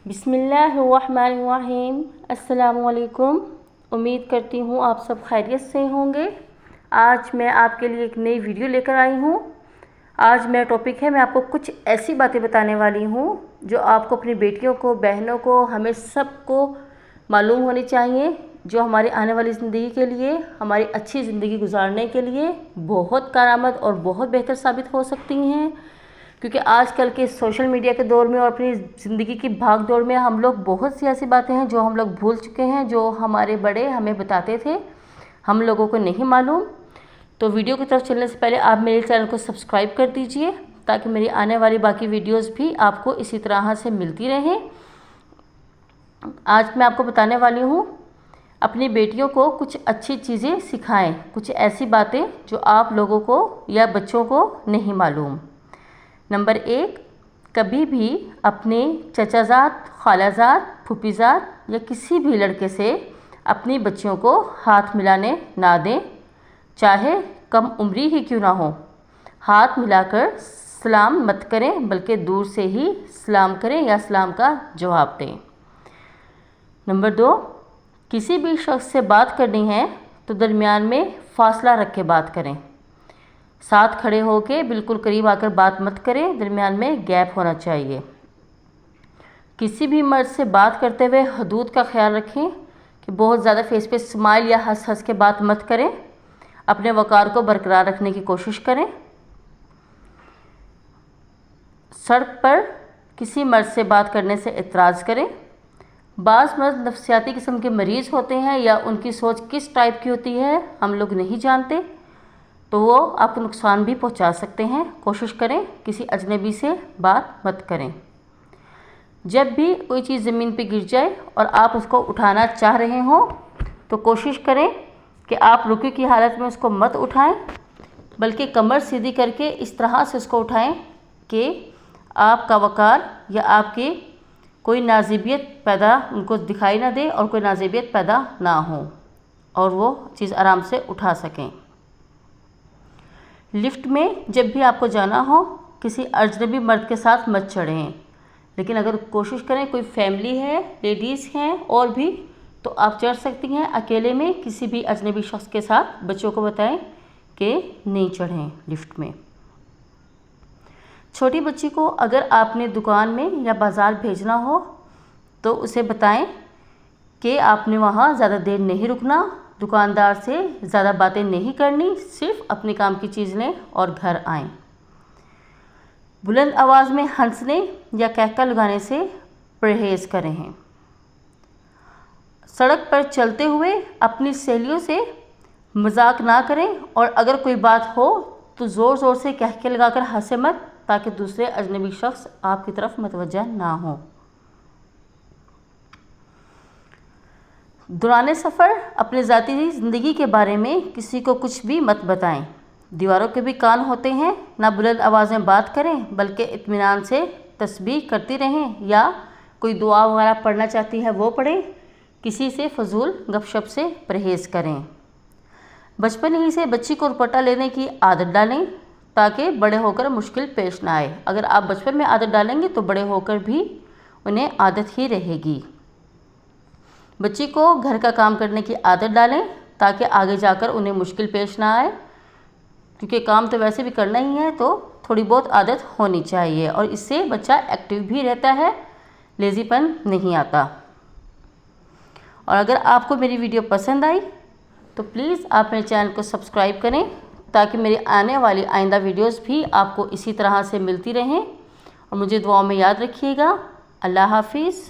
बिस्मिल्लाहिर्रहमानिर्रहीम। अस्सलामुअलैकुम। उम्मीद करती हूँ आप सब खैरियत से होंगे। आज मैं आपके लिए एक नई वीडियो लेकर आई हूँ। आज मेरा टॉपिक है, मैं आपको कुछ ऐसी बातें बताने वाली हूँ जो आपको अपनी बेटियों को, बहनों को, हमें सबको मालूम होनी चाहिए, जो हमारी आने वाली ज़िंदगी के लिए, हमारी अच्छी ज़िंदगी गुजारने के लिए बहुत कारआमद और बहुत बेहतर साबित हो सकती हैं। क्योंकि आजकल के सोशल मीडिया के दौर में और अपनी ज़िंदगी की भाग दौड़ में हम लोग बहुत सी ऐसी बातें हैं जो हम लोग भूल चुके हैं, जो हमारे बड़े हमें बताते थे, हम लोगों को नहीं मालूम। तो वीडियो की तरफ चलने से पहले आप मेरे चैनल को सब्सक्राइब कर दीजिए, ताकि मेरी आने वाली बाकी वीडियोस भी आपको इसी तरह से मिलती रहें। आज मैं आपको बताने वाली हूँ, अपनी बेटियों को कुछ अच्छी चीज़ें सिखाएं, कुछ ऐसी बातें जो आप लोगों को या बच्चों को नहीं मालूम। नंबर 1, कभी भी अपने चचाजाद, खालाजाद, फूफीजाद या किसी भी लड़के से अपनी बच्चियों को हाथ मिलाने ना दें, चाहे कम उम्री ही क्यों ना हो। हाथ मिलाकर सलाम मत करें, बल्कि दूर से ही सलाम करें या सलाम का जवाब दें। नंबर 2, किसी भी शख्स से बात करनी है तो दरमियान में फासला रख के बात करें। साथ खड़े होके बिल्कुल करीब आकर बात मत करें, दरमियान में गैप होना चाहिए। किसी भी मर्द से बात करते हुए हदूद का ख्याल रखें कि बहुत ज़्यादा फेस पे स्माइल या हंस हंस के बात मत करें। अपने वक़ार को बरकरार रखने की कोशिश करें। सड़क पर किसी मर्द से बात करने से एतराज़ करें। बाज़ मर्द नफ्सियाती किस्म के मरीज़ होते हैं, या उनकी सोच किस टाइप की होती है हम लोग नहीं जानते, तो वो आपको नुकसान भी पहुंचा सकते हैं। कोशिश करें किसी अजनबी से बात मत करें। जब भी कोई चीज़ ज़मीन पे गिर जाए और आप उसको उठाना चाह रहे हों, तो कोशिश करें कि आप रुके की हालत में उसको मत उठाएं, बल्कि कमर सीधी करके इस तरह से उसको उठाएं कि आपका वक़ार या आपकी कोई नाज़िबियत पैदा उनको दिखाई ना दे और कोई नाज़िबियत पैदा ना हो, और वो चीज़ आराम से उठा सकें। लिफ्ट में जब भी आपको जाना हो, किसी अजनबी मर्द के साथ मत चढ़ें, लेकिन अगर कोशिश करें कोई फैमिली है, लेडीज़ हैं और भी, तो आप चढ़ सकती हैं। अकेले में किसी भी अजनबी शख्स के साथ बच्चों को बताएं कि नहीं चढ़ें लिफ्ट में। छोटी बच्ची को अगर आपने दुकान में या बाज़ार भेजना हो, तो उसे बताएं कि आपने वहाँ ज़्यादा देर नहीं रुकना, दुकानदार से ज़्यादा बातें नहीं करनी, सिर्फ अपने काम की चीज़ लें और घर आएं। बुलंद आवाज़ में हंसने या कहका लगाने से परहेज़ करें। सड़क पर चलते हुए अपनी सहेलियों से मजाक ना करें, और अगर कोई बात हो तो ज़ोर ज़ोर से कहके लगाकर हंसे मत, ताकि दूसरे अजनबी शख्स आपकी तरफ मतवज्जा ना हो। दौरान सफ़र अपने ज़ाती ज़िंदगी के बारे में किसी को कुछ भी मत बताएं। दीवारों के भी कान होते हैं, ना बुलंद आवाज़ में बात करें, बल्कि इत्मीनान से तस्बीह करती रहें, या कोई दुआ वगैरह पढ़ना चाहती है वो पढ़ें। किसी से फजूल गपशप से परहेज़ करें। बचपन ही से बच्ची को दुपट्टा लेने की आदत डालें, ताकि बड़े होकर मुश्किल पेश ना आए। अगर आप बचपन में आदत डालेंगे तो बड़े होकर भी उन्हें आदत ही रहेगी। बच्ची को घर का काम करने की आदत डालें, ताकि आगे जाकर उन्हें मुश्किल पेश ना आए, क्योंकि काम तो वैसे भी करना ही है, तो थोड़ी बहुत आदत होनी चाहिए, और इससे बच्चा एक्टिव भी रहता है, लेज़ीपन नहीं आता। और अगर आपको मेरी वीडियो पसंद आई तो प्लीज़ आप मेरे चैनल को सब्सक्राइब करें, ताकि मेरी आने वाली आइंदा वीडियोस भी आपको इसी तरह से मिलती रहें। और मुझे दुआओं में याद रखिएगा। अल्लाह हाफिज़।